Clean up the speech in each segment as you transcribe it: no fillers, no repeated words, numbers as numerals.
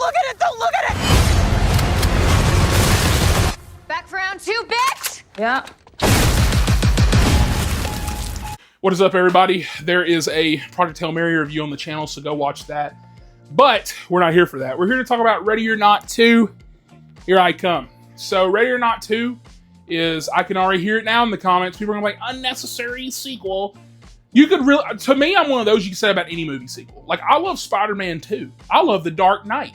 look at it! Don't look at it! Back for round 2, bitch! Yeah. What is up, everybody? There is a Project Hail Mary review on the channel, so go watch that. But we're not here for that. We're here to talk about Ready or Not 2. Here I come. So Ready or Not 2 is, I can already hear it now in the comments. People are going to be like, unnecessary sequel. You could really, to me, I'm one of those you can say about any movie sequel. Like, I love Spider-Man 2. I love The Dark Knight.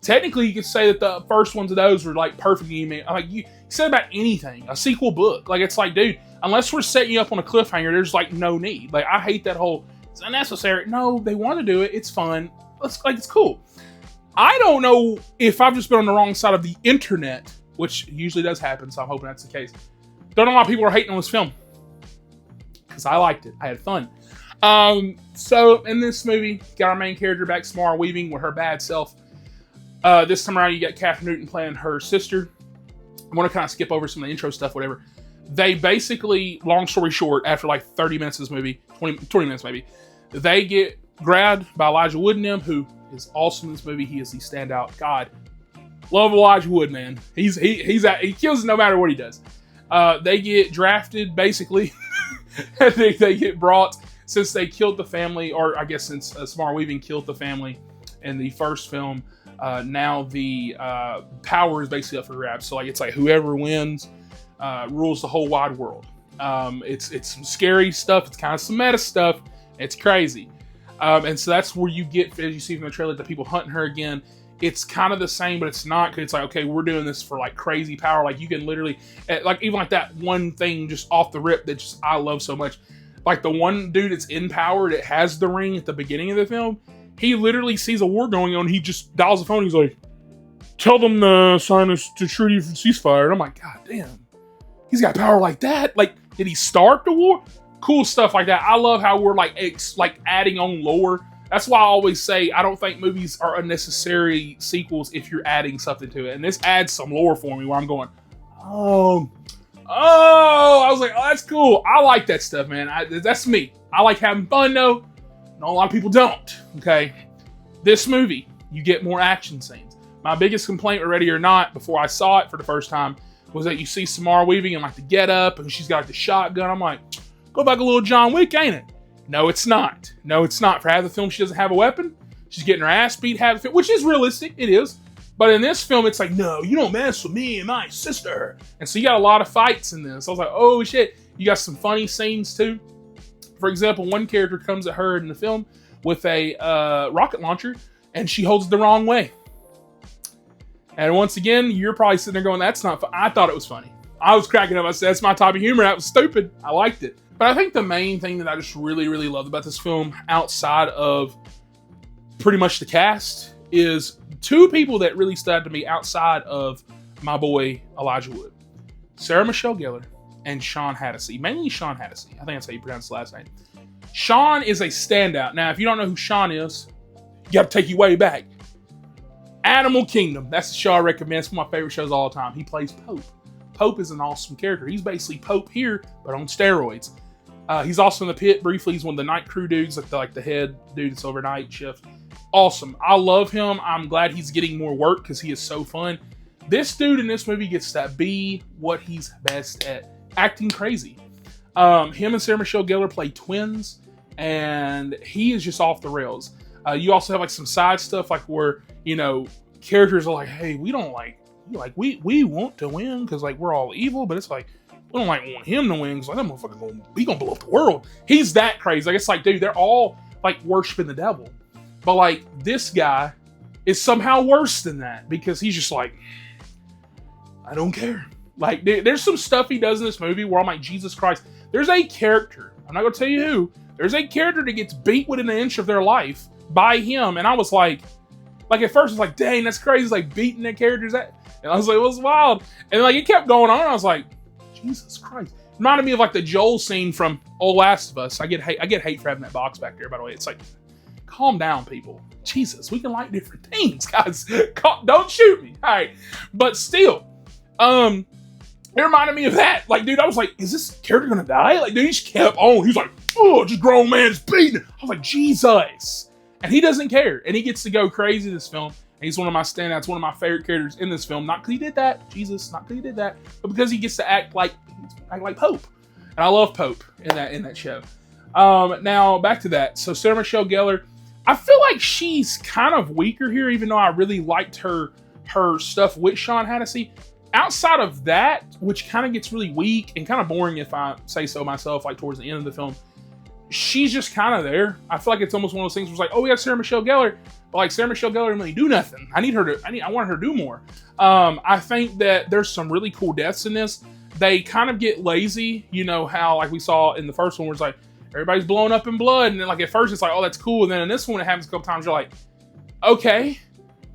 Technically, you could say that the first ones of those were like perfect. Like, you say about anything, a sequel book. Like, it's like, dude, unless we're setting you up on a cliffhanger, there's like no need. Like, I hate that whole, it's unnecessary. No, they want to do it. It's fun. It's cool. I don't know if I've just been on the wrong side of the internet, which usually does happen, so I'm hoping that's the case. Don't know why people are hating on this film. Because I liked it. I had fun. So, in this movie, got our main character back, Samara Weaving, with her bad self. This time around, you got Catherine Newton playing her sister. I want to kind of skip over some of the intro stuff, whatever. They basically, long story short, after like 30 minutes of this movie, 20 minutes maybe, they get grabbed by Elijah Wood and them, who is awesome in this movie. He is the standout. God, love Elijah Wood, man. He kills it no matter what he does. They get drafted, basically. they get brought, since they killed the family, or I guess since Samara Weaving killed the family in the first film, now the power is basically up for grabs. So like, it's like whoever wins rules the whole wide world. It's some scary stuff. It's kind of some meta stuff. It's crazy. And so that's where you get, as you see from the trailer, the people hunting her again. It's kind of the same, but it's not, because it's like, okay, we're doing this for like crazy power. Like, you can literally, like, even like that one thing just off the rip that just I love so much. Like, the one dude that's in power that has the ring at the beginning of the film, he literally sees a war going on. He just dials the phone. He's like, tell them to sign a treaty for ceasefire. And I'm like, God damn, he's got power like that. Like, did he start the war? Cool stuff like that. I love how we're like adding on lore. That's why I always say I don't think movies are unnecessary sequels if you're adding something to it. And this adds some lore for me where I'm going, oh, I was like, oh, that's cool. I like that stuff, man. That's me. I like having fun, though. No, a lot of people don't, okay? This movie, you get more action scenes. My biggest complaint with Ready or Not, before I saw it for the first time, was that you see Samara Weaving in like the get-up, and she's got like the shotgun. I'm like, go back a little John Wick, ain't it? No, it's not. No, it's not. For half the film, she doesn't have a weapon. She's getting her ass beat half the film, which is realistic. It is. But in this film, it's like, no, you don't mess with me and my sister. And so you got a lot of fights in this. I was like, oh, shit. You got some funny scenes, too. For example, one character comes at her in the film with a rocket launcher, and she holds it the wrong way. And once again, you're probably sitting there going, that's not fun. I thought it was funny. I was cracking up. I said, that's my type of humor. That was stupid. I liked it. But I think the main thing that I just really, really loved about this film, outside of pretty much the cast, is two people that really stood out to me outside of my boy Elijah Wood. Sarah Michelle Gellar and Sean Hattasey. Mainly Sean Hattasey. I think that's how you pronounce his last name. Sean is a standout. Now, if you don't know who Sean is, you got to take you way back. Animal Kingdom. That's the show I recommend. It's one of my favorite shows of all time. He plays Pope. Pope is an awesome character. He's basically Pope here, but on steroids. He's also in the pit briefly. He's one of the night crew dudes, like the head dude that's overnight shift. Awesome. I love him. I'm glad he's getting more work because he is so fun. This dude in this movie gets to be what he's best at, acting crazy. Him and Sarah Michelle Gellar play twins, and he is just off the rails. You also have like some side stuff, like where, you know, characters are like, hey, we don't we want to win because like we're all evil, but it's like, we don't like want him to win because like that motherfucker gonna blow up the world. He's that crazy. Like, it's like, dude, they're all like worshiping the devil. But like, this guy is somehow worse than that because he's just like, I don't care. Like, there's some stuff he does in this movie where I'm like, Jesus Christ. There's a character, I'm not gonna tell you who, there's a character that gets beat within an inch of their life by him, and I was like at first it's like, dang, that's crazy. It's like beating that character's at, and I was like, it was wild. And like, it kept going on, and I was like, Jesus Christ. Reminded me of like the Joel scene from Old Last of Us. I get hate for having that box back there, by the way. It's like, calm down, people. Jesus, we can like different things, guys. Don't shoot me. All right. But still, it reminded me of that. Like, dude, I was like, is this character gonna die? Like, dude, he just kept on. He's like, oh, just grown man's beating. I was like, Jesus. And he doesn't care. And he gets to go crazy this film. He's one of my standouts, one of my favorite characters in this film. Not because he did that, Jesus, not because he did that, but because he gets to act like Pope. And I love Pope in that show. Now, back to that. So Sarah Michelle Gellar, I feel like she's kind of weaker here, even though I really liked her stuff with Sean Hannity. Outside of that, which kind of gets really weak and kind of boring if I say so myself, like towards the end of the film, she's just kind of there. I feel like it's almost one of those things where it's like, oh, we got Sarah Michelle Gellar, but like Sarah Michelle Gellar didn't really do nothing. I want her to do more. I think that there's some really cool deaths in this. They kind of get lazy, you know how like we saw in the first one where it's like everybody's blowing up in blood, and then like at first it's like, oh, that's cool, and then in this one it happens a couple times, you're like, okay.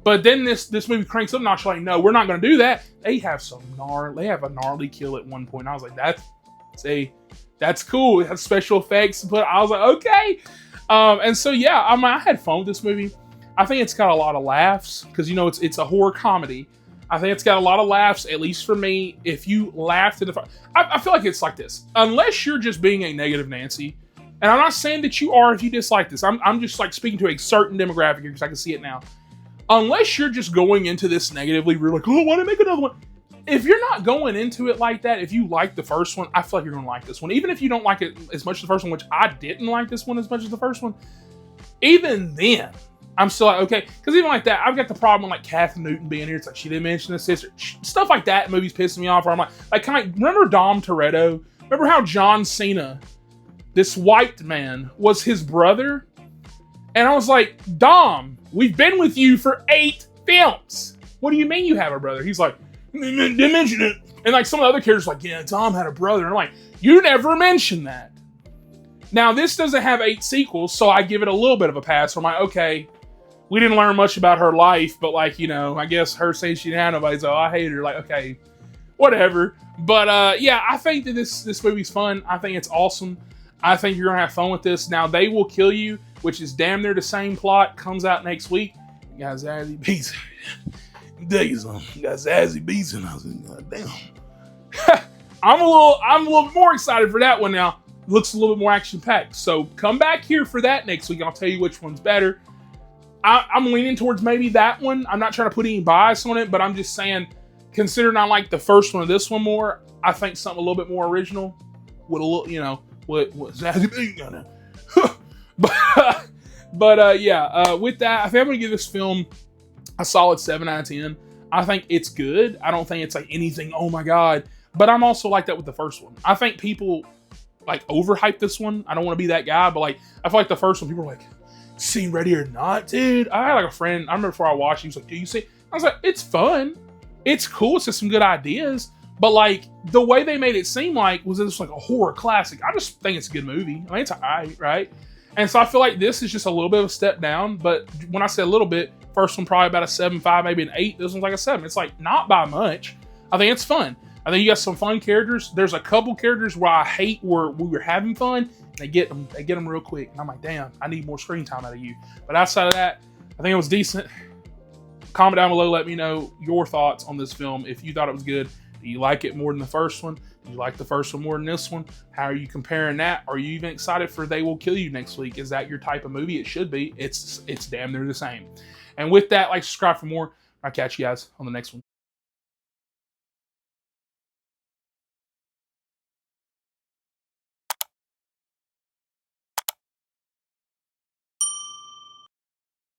But then this movie cranks up a notch, like, no, we're not going to do that. They have a gnarly kill at one point. I was like, that's cool. It has special effects, but I was like, okay. And so yeah, I had fun with this movie. I think it's got a lot of laughs because, you know, it's a horror comedy. I think it's got a lot of laughs, at least for me. If you laughed at I feel like it's like this. Unless you're just being a negative Nancy, and I'm not saying that you are if you dislike this. I'm just like speaking to a certain demographic here because I can see it now. Unless you're just going into this negatively, you're like, oh, why did I make another one? If you're not going into it like that, if you like the first one, I feel like you're going to like this one. Even if you don't like it as much as the first one, which I didn't like this one as much as the first one, even then, I'm still like, okay. Because even like that, I've got the problem with like Kathy Newton being here. It's like, she didn't mention the sister. Stuff like that in movies pissing me off. Where I'm like kind of, remember Dom Toretto? Remember how John Cena, this white man, was his brother? And I was like, Dom, we've been with you for 8 films. What do you mean you have a brother? He's like, didn't mention it. And like some of the other characters like, yeah, Dom had a brother. And I'm like, you never mentioned that. Now, this doesn't have 8 sequels, so I give it a little bit of a pass. So I'm like, okay, we didn't learn much about her life, but like, you know, I guess her saying she didn't have nobody, so I hate her. Like, okay, whatever. But yeah, I think that this movie's fun. I think it's awesome. I think you're going to have fun with this. Now, They Will Kill You, which is damn near the same plot, comes out next week. You got Zazie Beetz. You got Zazie Beetz, and I was like, damn. I'm a little more excited for that one now. Looks a little bit more action-packed. So come back here for that next week. I'll tell you which one's better. I'm leaning towards maybe that one. I'm not trying to put any bias on it, but I'm just saying, considering I like the first one or this one more, I think something a little bit more original with a little, you know, what Zazie Beetz got now. But yeah, with that, I think I'm going to give this film a solid 7 out of 10. I think it's good. I don't think it's like anything, oh my God. But I'm also like that with the first one. I think people like overhype this one. I don't want to be that guy, but like, I feel like the first one, people are like, seen Ready or Not, dude? I had like a friend, I remember before I watched, he was like, do you see? I was like, it's fun. It's cool. It's just some good ideas. But like, the way they made it seem like was just like a horror classic. I just think it's a good movie. I mean, it's alright, right? And so I feel like this is just a little bit of a step down. But when I say a little bit, first one probably about a 7.5, maybe an 8. This one's like a 7. It's like not by much. I think it's fun. I think you got some fun characters. There's a couple characters where I hate where we were having fun. And they get them real quick. And I'm like, damn, I need more screen time out of you. But outside of that, I think it was decent. Comment down below. Let me know your thoughts on this film. If you thought it was good. Do you like it more than the first one? Do you like the first one more than this one? How are you comparing that? Are you even excited for They Will Kill You next week? Is that your type of movie? It should be. It's damn near the same. And with that, like, subscribe for more. I'll catch you guys on the next one.